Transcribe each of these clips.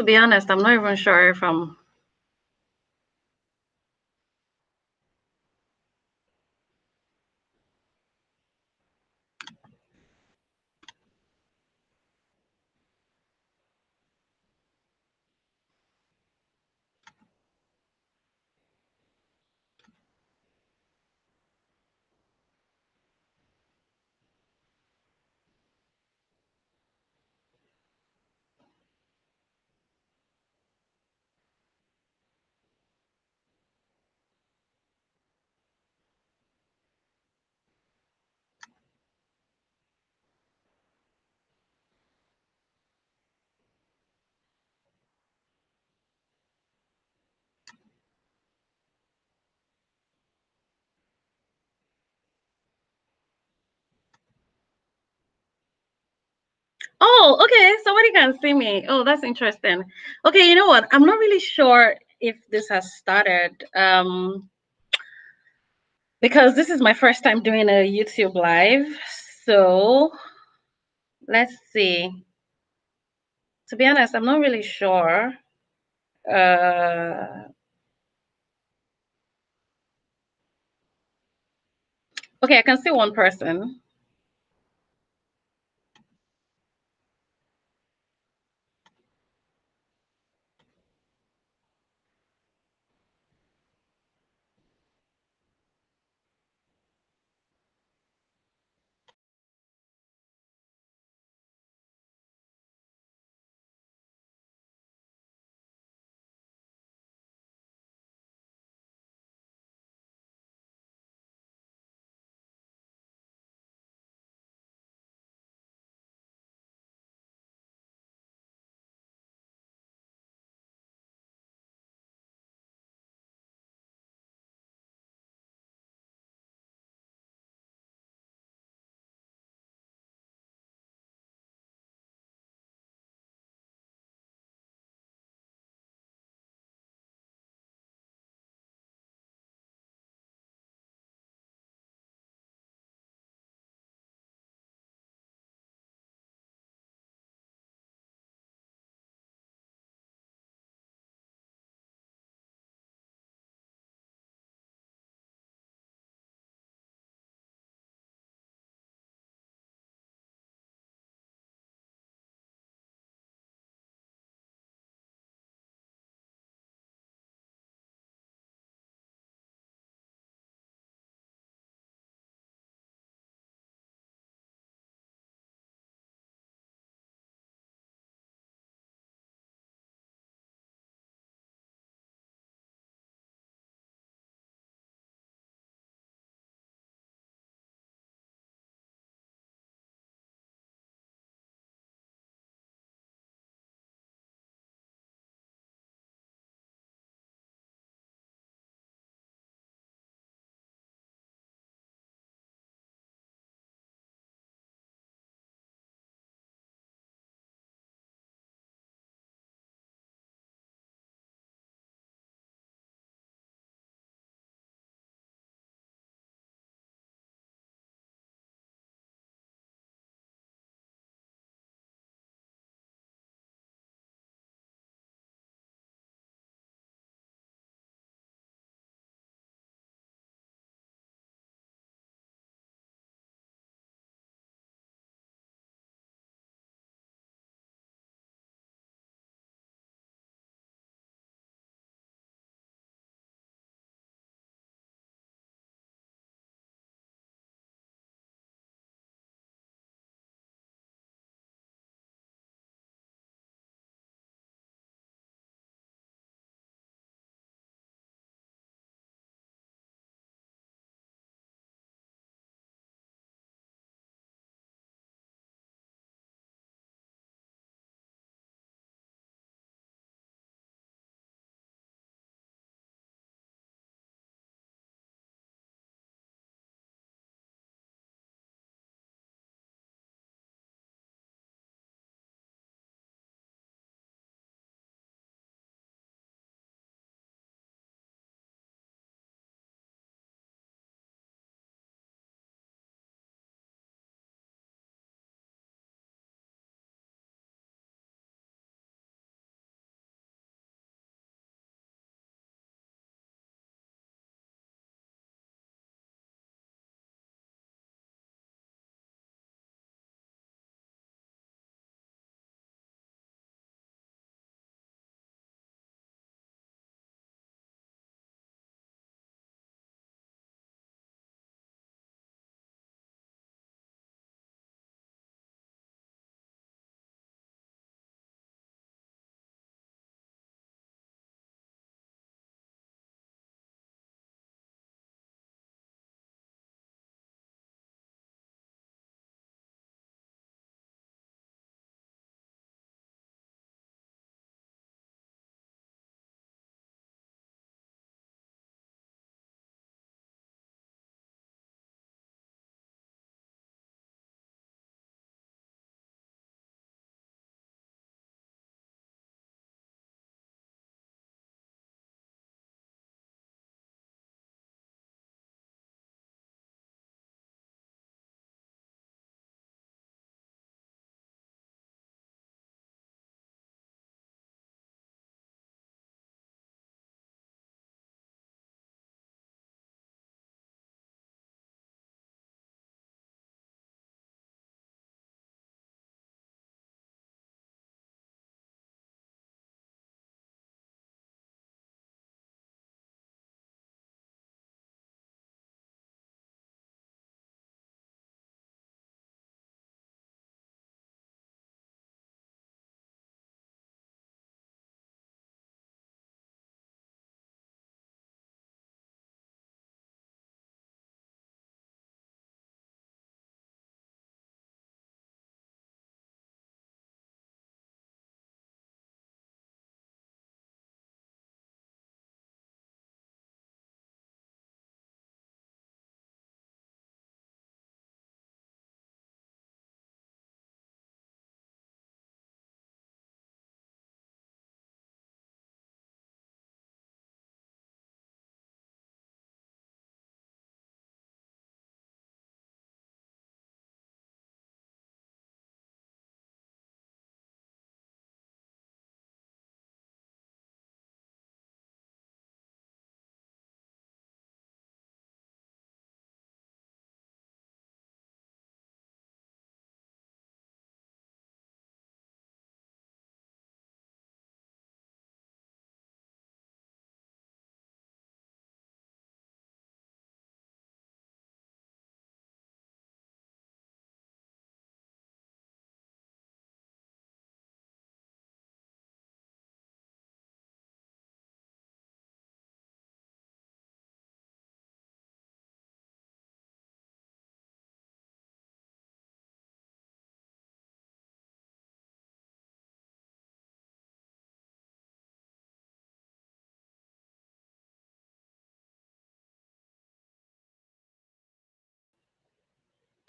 To be honest, I'm not even sure if I'm. Oh, okay. Somebody can see me. Oh, that's interesting. Okay, you know what? I'm not really sure if this has started. Because this is my first time doing a YouTube live. So let's see. To be honest, I'm not really sure. Uh, okay, I can see one person.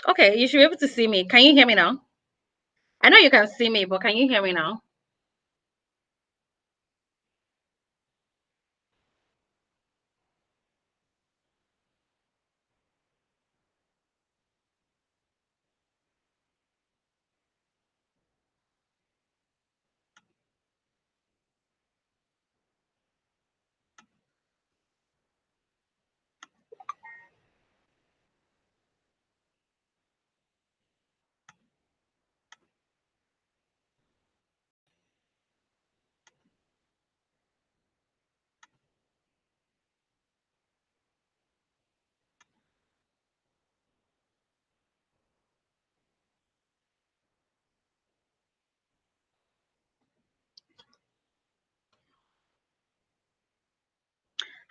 Okay, you should be able to see me. Can you hear me now? I know you can see me, but can you hear me now?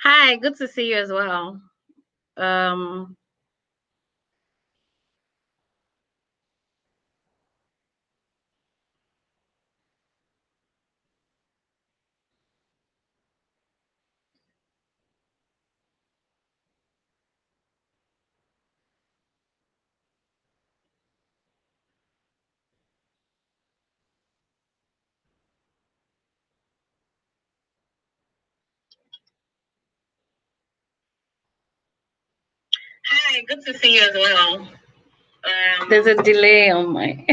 Hi, good to see you as well. Um, Hi, good to see you as well. There's a delay on my.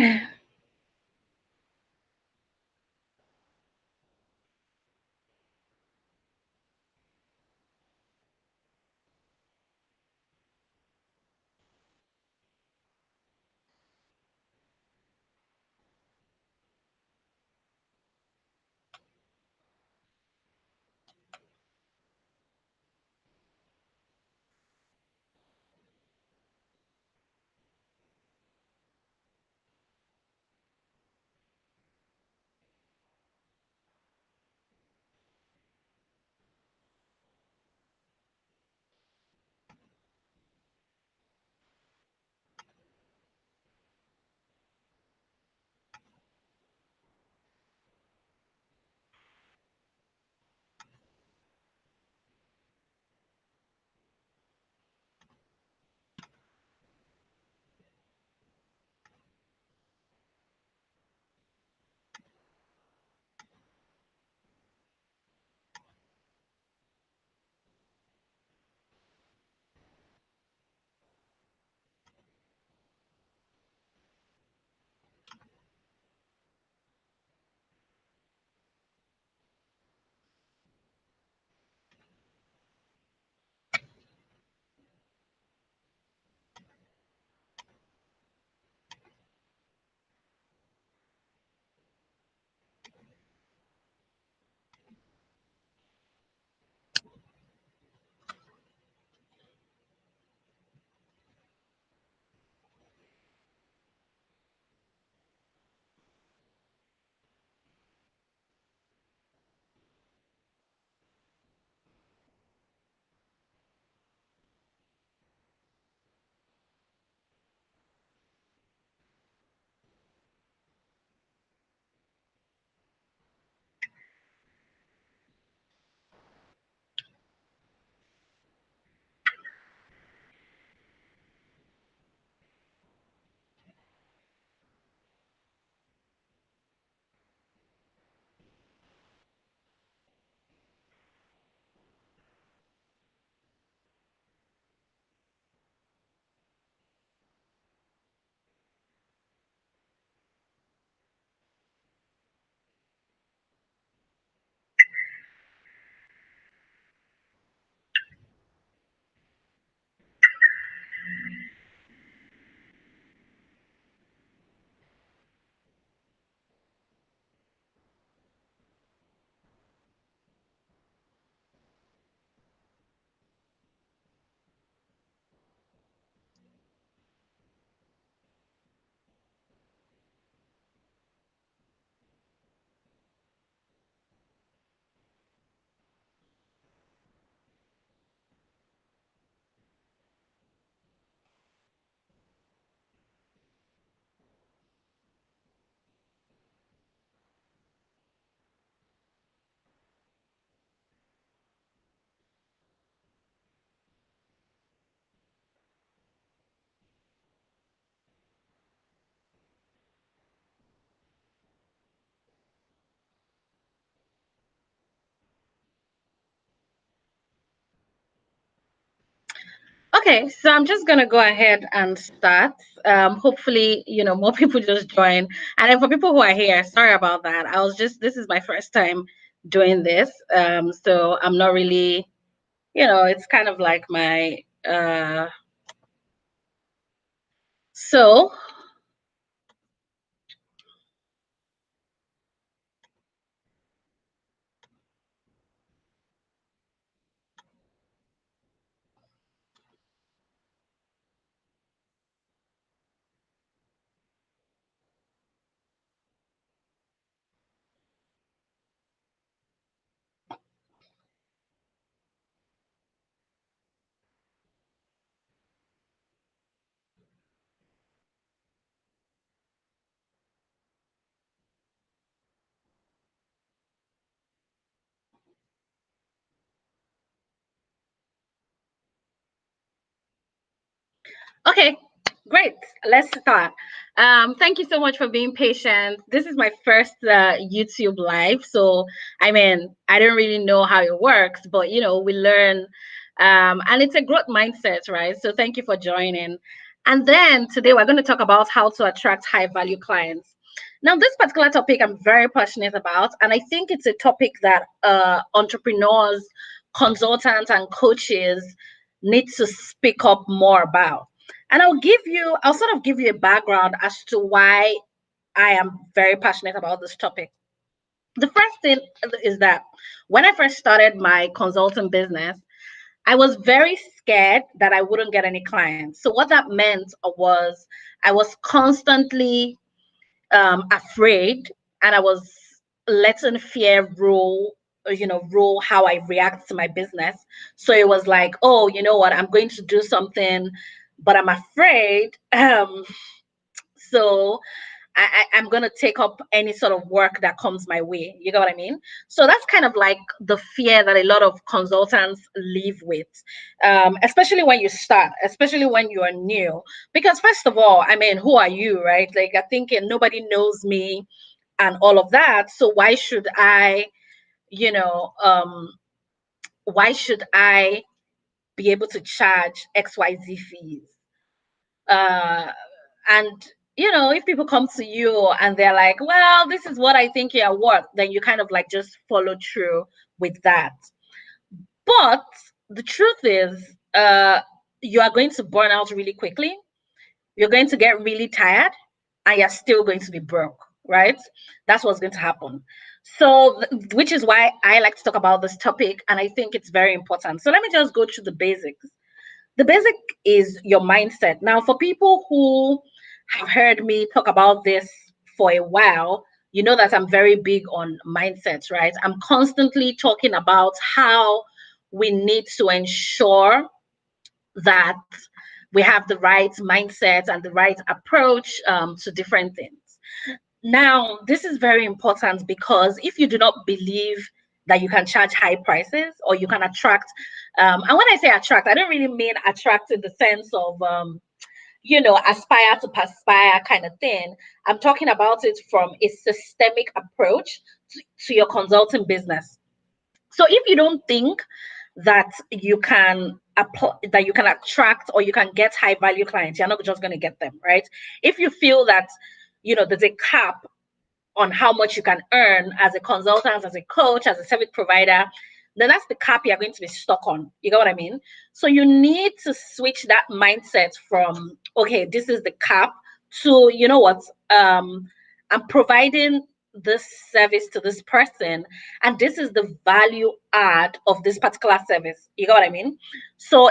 Okay, so I'm just gonna go ahead and start. Hopefully, more people just join. And then for people who are here, sorry about that. This is my first time doing this. So I'm not really, it's kind of like my so okay, great. Let's start. Thank you so much for being patient. This is my first YouTube live, so I mean, I don't really know how it works, but we learn, and it's a growth mindset, right? So thank you for joining. And then today we're going to talk about how to attract high value clients. Now, this particular topic I'm very passionate about, and I think it's a topic that entrepreneurs, consultants, and coaches need to speak up more about. And I'll sort of give you a background as to why I am very passionate about this topic. The first thing is that when I first started my consulting business, I was very scared that I wouldn't get any clients. So what that meant was I was constantly afraid, and I was letting fear rule how I react to my business. So it was like, oh, you know what, I'm going to do something, but I'm afraid. So I'm going to take up any sort of work that comes my way. You get what I mean? So that's kind of like the fear that a lot of consultants live with, especially when you start, especially when you are new. Because, first of all, I mean, who are you, right? Like, I think nobody knows me and all of that. So you know, um, why should I be able to charge XYZ fees? Uh, and if people come to you and they're like, well, this is what I think you're worth, then you kind of like just follow through with that. But the truth is, you are going to burn out really quickly. You're going to get really tired, and you're still going to be broke, right? That's what's going to happen. So, which is why I like to talk about this topic, and I think it's very important. So, let me just go through the basics. The basic is your mindset. Now, for people who have heard me talk about this for a while, you know that I'm very big on mindsets, right? I'm constantly talking about how we need to ensure that we have the right mindset and the right approach to different things. Now, this is very important because if you do not believe that you can charge high prices or you can attract, and when I say attract, I don't really mean attract in the sense of, aspire to perspire kind of thing. I'm talking about it from a systemic approach to your consulting business. So if you don't think that you can attract or you can get high value clients, you're not just going to get them, right? If you feel that there's a cap on how much you can earn as a consultant, as a coach, as a service provider, then that's the cap you're going to be stuck on. You get what I mean? So you need to switch that mindset from, okay, this is the cap, to, you know what, I'm providing this service to this person, and this is the value add of this particular service. You get what I mean? So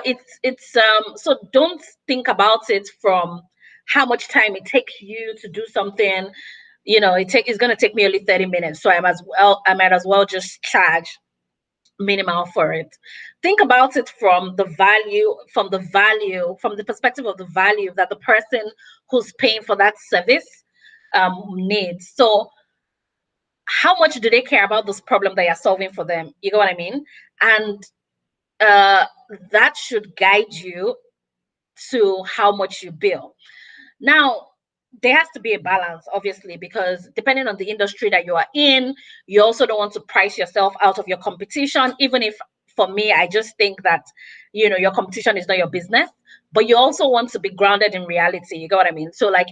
so don't think about it from how much time it takes you to do something. It's going to take me only 30 minutes, so I might as well just charge minimal for it. Think about it from the perspective of the value that the person who's paying for that service needs. So how much do they care about this problem that you're solving for them? You know what I mean? And uh, that should guide you to how much you bill. Now, there has to be a balance, obviously, because depending on the industry that you are in, you also don't want to price yourself out of your competition. Even if, for me, I just think that, your competition is not your business, but you also want to be grounded in reality. You get what I mean? So like,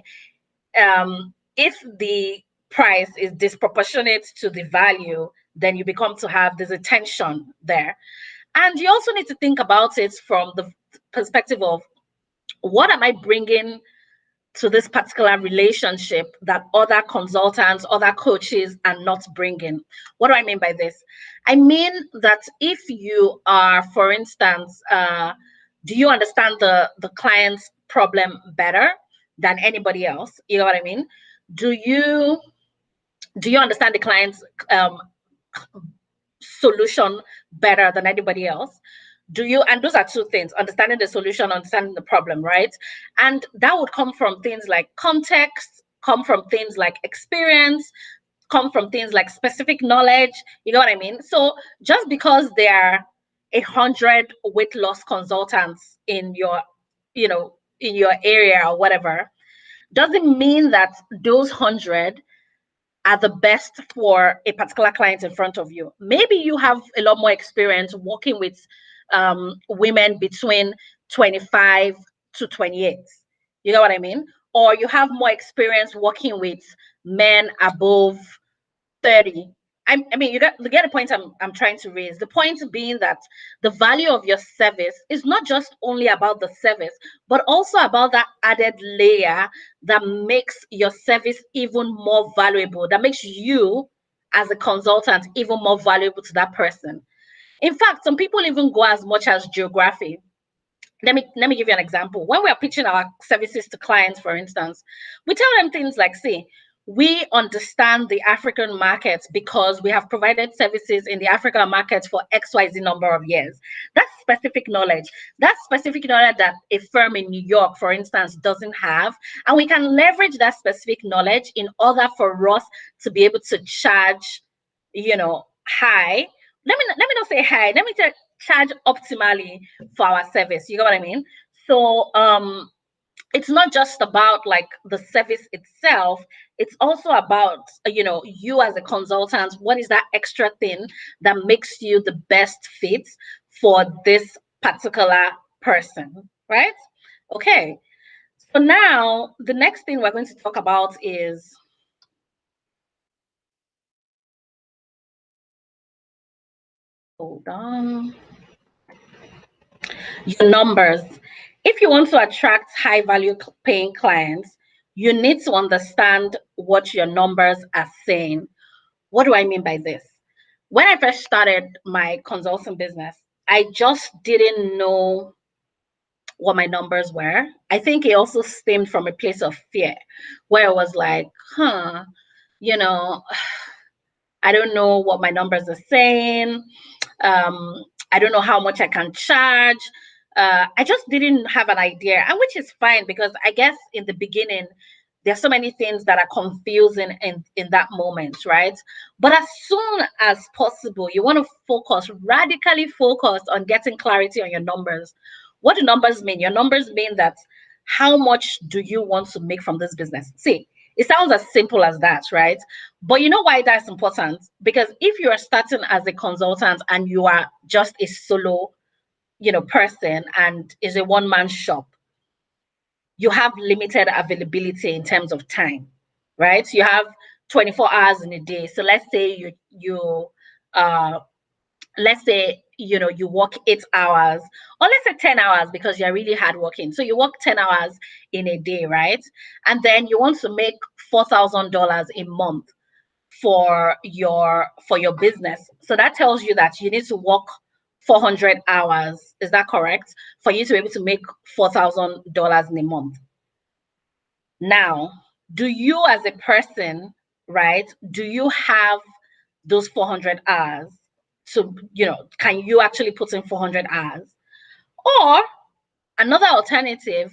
if the price is disproportionate to the value, then you become to have this tension there. And you also need to think about it from the perspective of, what am I bringing to this particular relationship that other consultants, other coaches are not bringing? What do I mean by this? I mean that if you are, for instance, do you understand the client's problem better than anybody else? You know what I mean? Do you understand the client's solution better than anybody else? Do you? And those are two things: understanding the solution, understanding the problem, right? And that would come from things like context, come from things like experience, come from things like specific knowledge. You know what I mean? So just because there are 100 weight loss consultants in your, in your area or whatever, doesn't mean that those 100 are the best for a particular client in front of you. Maybe you have a lot more experience working with women between 25 to 28. You know what I mean? Or you have more experience working with men above 30. I mean, you get the point I'm trying to raise. The point being that the value of your service is not just only about the service, but also about that added layer that makes your service even more valuable, that makes you as a consultant even more valuable to that person. In fact, some people even go as much as geography. Let me give you an example. When we are pitching our services to clients, for instance, we tell them things like, see, we understand the African markets because we have provided services in the African markets for XYZ number of years. That's specific knowledge. That's specific knowledge that a firm in New York, for instance, doesn't have. And we can leverage that specific knowledge in order for us to be able to charge, high. Let me not say high. Let me charge optimally for our service. You know what I mean? So it's not just about like the service itself. It's also about you as a consultant. What is that extra thing that makes you the best fit for this particular person, right? Okay. So now the next thing we're going to talk about is, hold on, your numbers. If you want to attract high value paying clients, you need to understand what your numbers are saying. What do I mean by this? When I first started my consulting business, I just didn't know what my numbers were. I think it also stemmed from a place of fear where I was like, you know, I don't know what my numbers are saying. I don't know how much I can charge. I just didn't have an idea, and which is fine because I guess in the beginning, there's so many things that are confusing in that moment, right? But as soon as possible, you want to radically focus on getting clarity on your numbers. What do numbers mean? Your numbers mean that how much do you want to make from this business? See, it sounds as simple as that, right? But you know why that's important? Because if you are starting as a consultant and you are just a solo, person, and is a one-man shop, you have limited availability in terms of time, right? You have 24 hours in a day. So let's say uh you work 8 hours, or let's say 10 hours because you're really hardworking. So you work 10 hours in a day, right? And then you want to make $4,000 a month for your business. So that tells you that you need to work 400 hours. Is that correct? For you to be able to make $4,000 in a month. Now, do you as a person, right? Do you have those 400 hours? So, can you actually put in 400 hours? Or another alternative,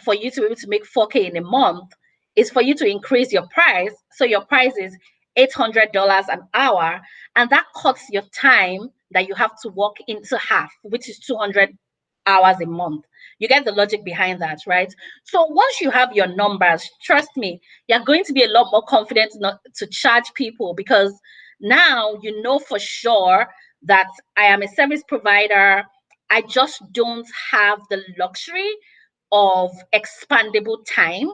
for you to be able to make 4K in a month is for you to increase your price. So your price is $800 an hour, and that cuts your time that you have to work into half, which is 200 hours a month. You get the logic behind that, right? So once you have your numbers, trust me, you're going to be a lot more confident not to charge people, because now you know for sure that I am a service provider. I just don't have the luxury of expandable time.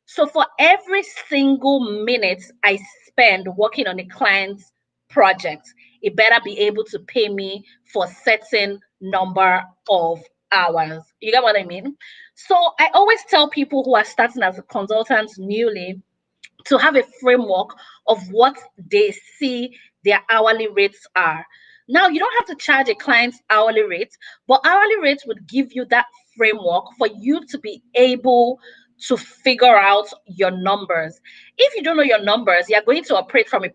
So for every single minute I spend working on a client's project, it better be able to pay me for a certain number of hours. You get what I mean? So I always tell people who are starting as a consultant newly to have a framework of what they see their hourly rates are. Now, you don't have to charge a client's hourly rate, but hourly rates would give you that framework for you to be able to figure out your numbers. If you don't know your numbers, you're going to operate from a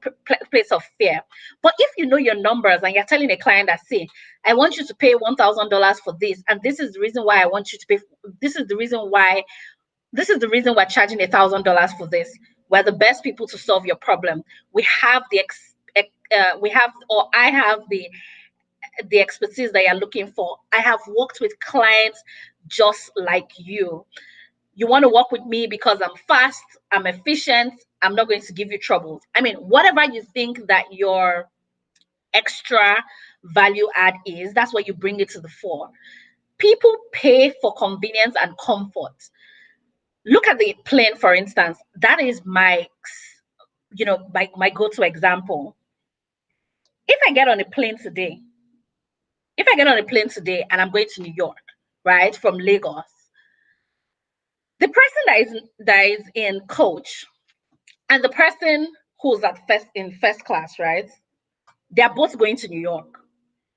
place of fear. But if you know your numbers and you're telling a client that, see, I want you to pay $1,000 for this, and this is the reason why I want you to pay, this is the reason we're charging $1,000 for this. We're the best people to solve your problem. We have I have the expertise that you're looking for. I have worked with clients just like you. You want to work with me because I'm fast, I'm efficient, I'm not going to give you trouble. I mean, whatever you think that your extra value add is, that's what you bring it to the fore. People pay for convenience and comfort. Look at the plane, for instance. That is my go-to example. If I get on a plane today, and I'm going to New York, right, from Lagos, the person that is in coach and the person who's in first class, right, they're both going to New York.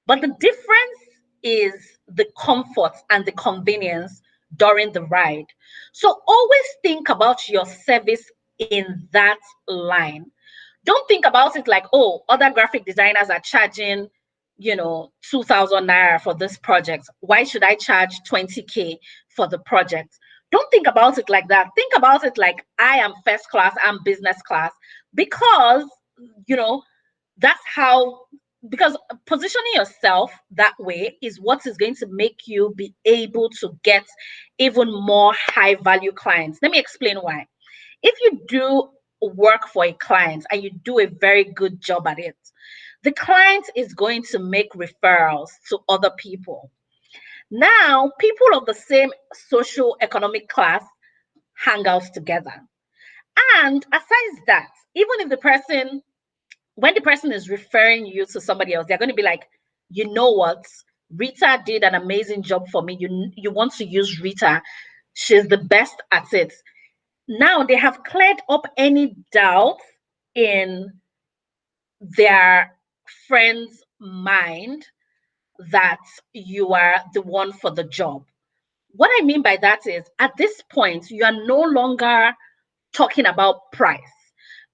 But the difference is the comfort and the convenience during the ride. So always think about your service in that line. Don't think about it like, oh, other graphic designers are charging, 2,000 naira for this project. Why should I charge 20K for the project? Don't think about it like that. Think about it like, I am first class, I'm business class, because, that's how, because positioning yourself that way is what is going to make you be able to get even more high value clients. Let me explain why. If you do work for a client and you do a very good job at it, the client is going to make referrals to other people. Now, people of the same social economic class hang out together. And aside that, even if when the person is referring you to somebody else, they're going to be like, you know what? Rita did an amazing job for me. You want to use Rita. She's the best at it. Now they have cleared up any doubt in their friend's mind that you are the one for the job. What I mean by that is, at this point, you are no longer talking about price,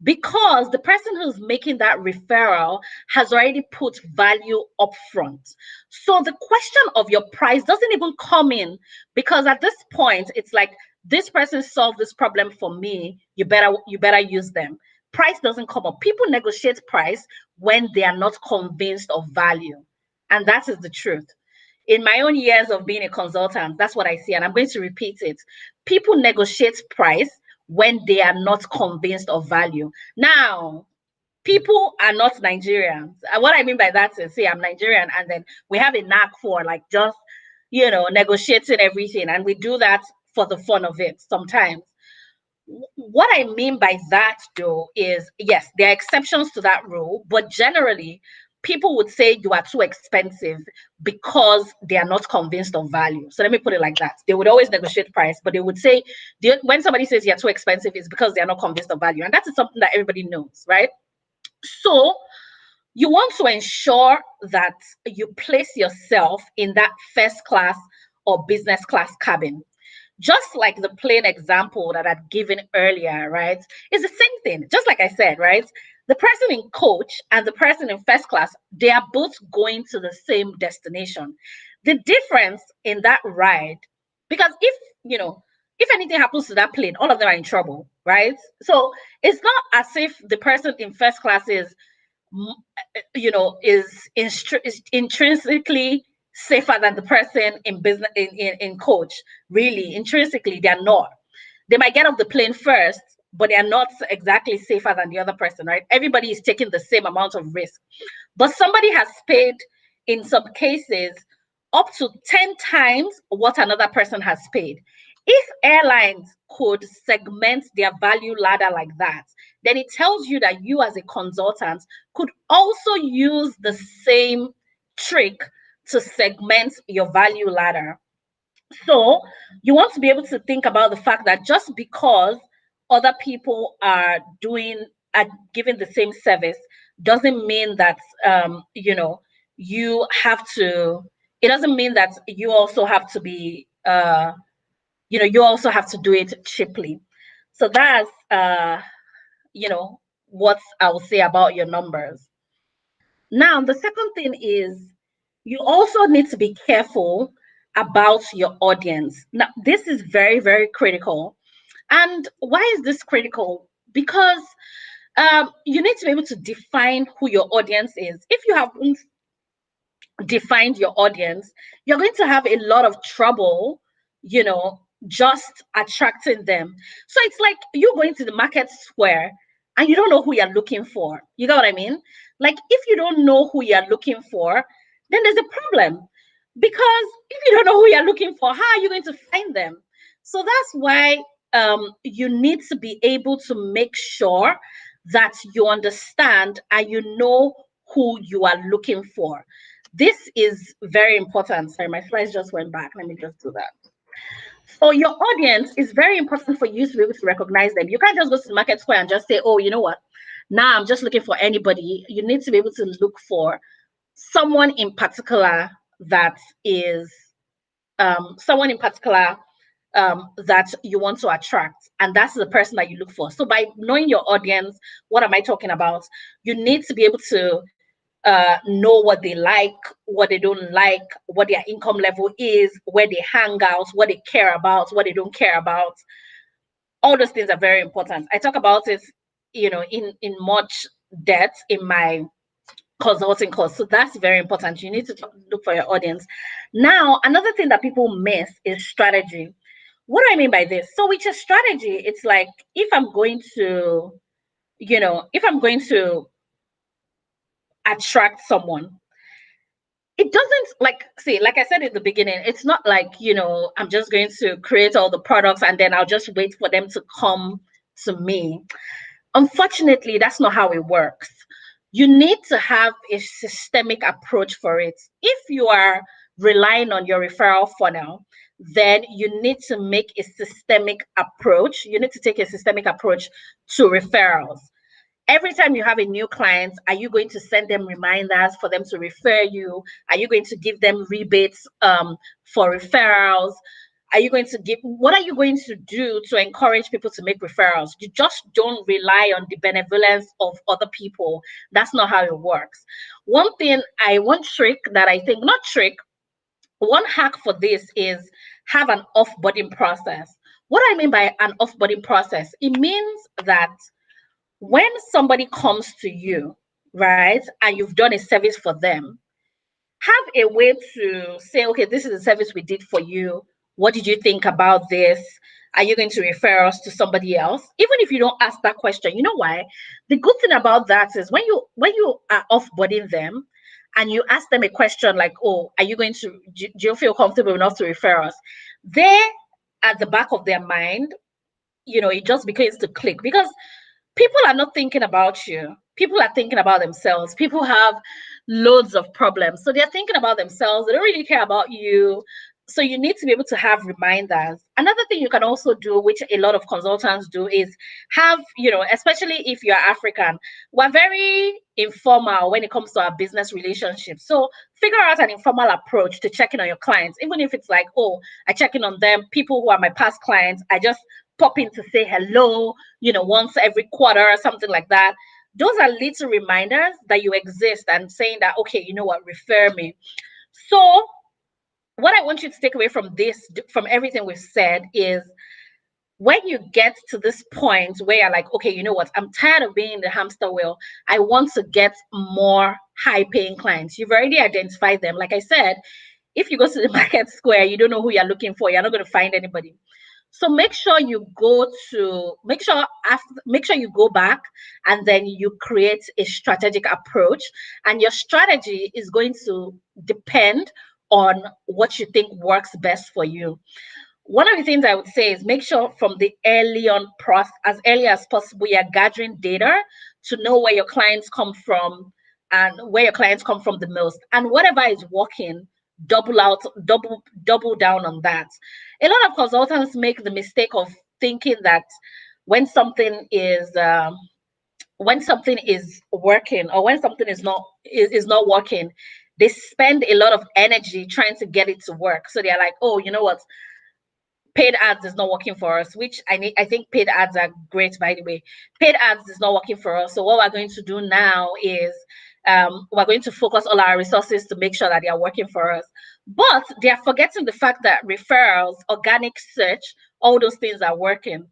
because the person who's making that referral has already put value up front. So the question of your price doesn't even come in, because at this point, it's like, this person solved this problem for me. You better use them. Price doesn't come up. People negotiate price when they are not convinced of value. And that is the truth. In my own years of being a consultant, that's what I see. And I'm going to repeat it. People negotiate price when they are not convinced of value. Now, people are not Nigerians. What I mean by that is, say I'm Nigerian, and then we have a knack for like just, negotiating everything. And we do that for the fun of it sometimes. What I mean by that, though, is yes, there are exceptions to that rule, but generally, people would say you are too expensive because they are not convinced of value. So let me put it like that. They would always negotiate price, but they would say, when somebody says you're too expensive, it's because they are not convinced of value. And that is something that everybody knows, right? So you want to ensure that you place yourself in that first class or business class cabin. Just like the plain example that I'd given earlier, right? It's the same thing. Just like I said, right? The person in coach and the person in first class, they are both going to the same destination. The difference in that ride, because if anything happens to that plane, all of them are in trouble, right? So it's not as if the person in first class is intrinsically safer than the person in business in coach. Really, intrinsically, they're not. They might get off the plane first, but they're not exactly safer than the other person, right? Everybody is taking the same amount of risk. But somebody has paid, in some cases, up to 10 times what another person has paid. If airlines could segment their value ladder like that, then it tells you that you as a consultant could also use the same trick to segment your value ladder. So you want to be able to think about the fact that just because other people are giving the same service doesn't mean that you have to. It doesn't mean that you also have to be you also have to do it cheaply. So that's what I will say about your numbers. Now, the second thing is you also need to be careful about your audience. Now, this is very, very critical. And why is this critical? Because you need to be able to define who your audience is. If you haven't defined your audience, you're going to have a lot of trouble, just attracting them. So it's like you going to the market square and you don't know who you're looking for. You know what I mean? Like if you don't know who you're looking for, then there's a problem. Because if you don't know who you're looking for, how are you going to find them? So that's why you need to be able to make sure that you understand and you know who you are looking for. This is very important. Sorry, my slides just went back. Let me just do that. So your audience is very important for you to be able to recognize them. You can't just go to the market square and just say, oh, you know what? Now I'm just looking for anybody. You need to be able to look for someone in particular that is someone in particular that you want to attract, and that's the person that you look for. So by knowing your audience, what am I talking about? You need to be able to know what they like, what they don't like, what their income level is, where they hang out, what they care about, what they don't care about. All those things are very important. I talk about it, in much depth in my consulting course. So that's very important. You need to look for your audience. Now, another thing that people miss is strategy. What do I mean by this? So with your strategy, it's like if I'm going to, attract someone, it doesn't like I said in the beginning, it's not like, I'm just going to create all the products and then I'll just wait for them to come to me. Unfortunately, that's not how it works. You need to have a systemic approach for it. If you are relying on your referral funnel, then you need to make a systemic approach. You need to take a systemic approach to referrals. Every time you have a new client, are you going to send them reminders for them to refer you? Are you going to give them rebates for referrals? What are you going to do to encourage people to make referrals? You just don't rely on the benevolence of other people. That's not how it works. One trick that I think, not trick, one hack for this is have an offboarding process. What I mean by an offboarding process, it means that when somebody comes to you, right, and you've done a service for them, have a way to say, okay, this is a service we did for you. What did you think about this? Are you going to refer us to somebody else? Even if you don't ask that question, you know why? The good thing about that is when you are offboarding them and you ask them a question like, oh, are you going to do you feel comfortable enough to refer us? They at the back of their mind, it just begins to click because people are not thinking about you. People are thinking about themselves. People have loads of problems. So they're thinking about themselves. They don't really care about you. So you need to be able to have reminders. Another thing you can also do, which a lot of consultants do, is have, especially if you're African, we're very informal when it comes to our business relationships. So figure out an informal approach to checking on your clients, even if it's like, oh, I check in on them, people who are my past clients, I just pop in to say hello, once every quarter or something like that. Those are little reminders that you exist and saying that, okay, you know what, refer me. So what I want you to take away from everything we've said is when you get to this point where you're like, okay, you know what, I'm tired of being in the hamster wheel. I want to get more high paying clients. You've already identified them. Like I said, if you go to the market square, you don't know who you're looking for, you're not going to find anybody. So make sure you go back and then you create a strategic approach. And your strategy is going to depend on what you think works best for you. One of the things I would say is make sure from the early on process, as early as possible, you're gathering data to know where your clients come from and where your clients come from the most. And whatever is working, double down on that. A lot of consultants make the mistake of thinking that when something is working, or when something is not working, they spend a lot of energy trying to get it to work. So they're like, oh, you know what, paid ads is not working for us, which I think paid ads are great, by the way. Paid ads is not working for us. So what we're going to do now is we're going to focus all our resources to make sure that they are working for us. But they are forgetting the fact that referrals, organic search, all those things are working.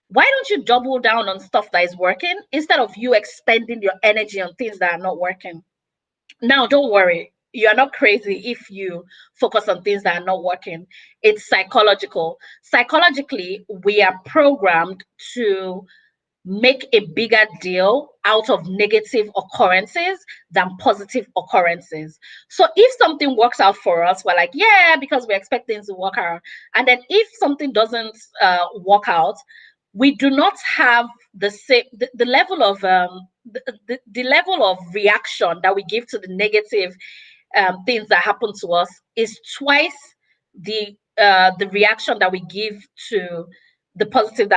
Why don't you double down on stuff that is working instead of you expending your energy on things that are not working? Now, don't worry. You are not crazy if you focus on things that are not working. It's psychological. Psychologically, we are programmed to make a bigger deal out of negative occurrences than positive occurrences. So if something works out for us, we're like, yeah, because we expect things to work out. And then if something doesn't work out, we do not have the same the level of the level of reaction that we give to the negative things that happen to us is twice the reaction that we give to the positive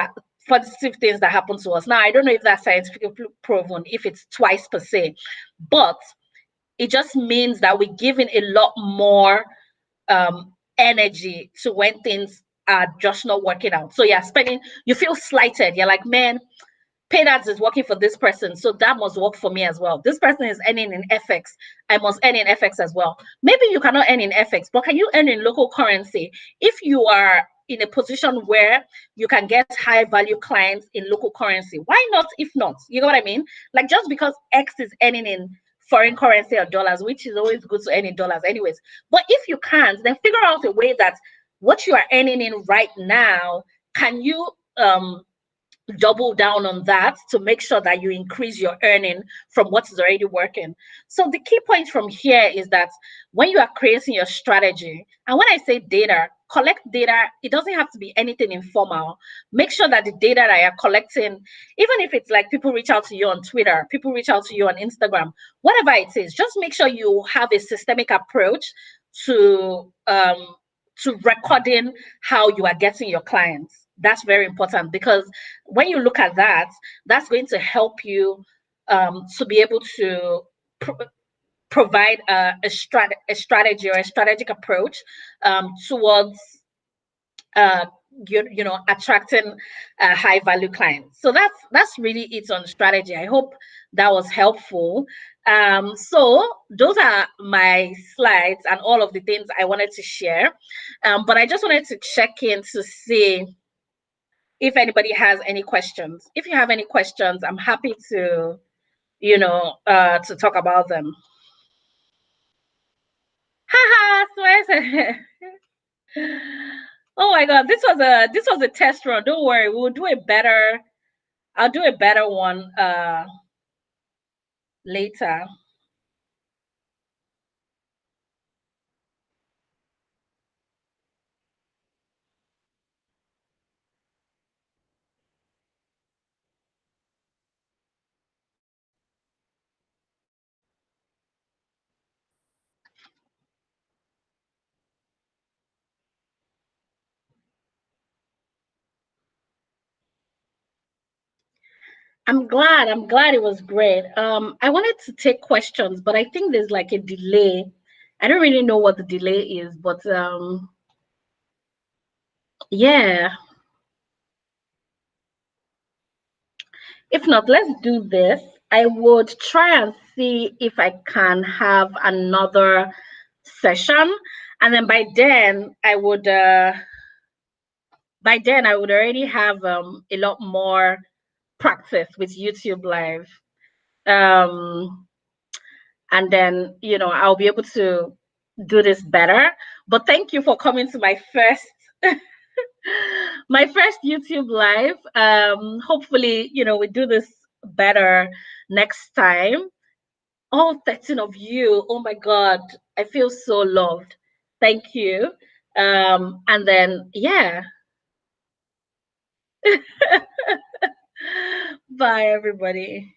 things that happen to us. Now, I don't know if that's scientifically proven, if it's twice per se, but it just means that we're giving a lot more energy to when things are just not working out. So you feel slighted. You're like, man, paid ads is working for this person, so that must work for me as well. This person is earning in FX, I must earn in FX as well. Maybe you cannot earn in FX, but can you earn in local currency? If you are in a position where you can get high value clients in local currency, why not? If not, you know what I mean? Like, just because X is earning in foreign currency or dollars, which is always good to earn in dollars anyways, but if you can't, then figure out a way that what you are earning in right now, can you double down on that to make sure that you increase your earning from what is already working. So the key point from here is that when you are creating your strategy, and when I say data, collect data, it doesn't have to be anything informal. Make sure that the data that you're collecting, even if it's like people reach out to you on Twitter, people reach out to you on Instagram, whatever it is, just make sure you have a systemic approach to recording how you are getting your clients. That's very important, because when you look at that, that's going to help you to be able to provide a strategy or a strategic approach towards attracting high value clients. So that's really it on strategy. I hope that was helpful. So those are my slides and all of the things I wanted to share. But I just wanted to check in to see if anybody has any questions. If you have any questions, I'm happy to to talk about them. Haha, oh my god, this was a test run. Don't worry, we'll do a better. I'll do a better one later. I'm glad it was great. I wanted to take questions, but I think there's like a delay. I don't really know what the delay is, but yeah. If not, let's do this. I would try and see if I can have another session, and then by then I would already have a lot more practice with YouTube Live. Um, and then I'll be able to do this better. But thank you for coming to my first my first YouTube Live. Hopefully we do this better next time. all 13 of you. Oh my God. I feel so loved. Thank you. And then, yeah. Bye, everybody.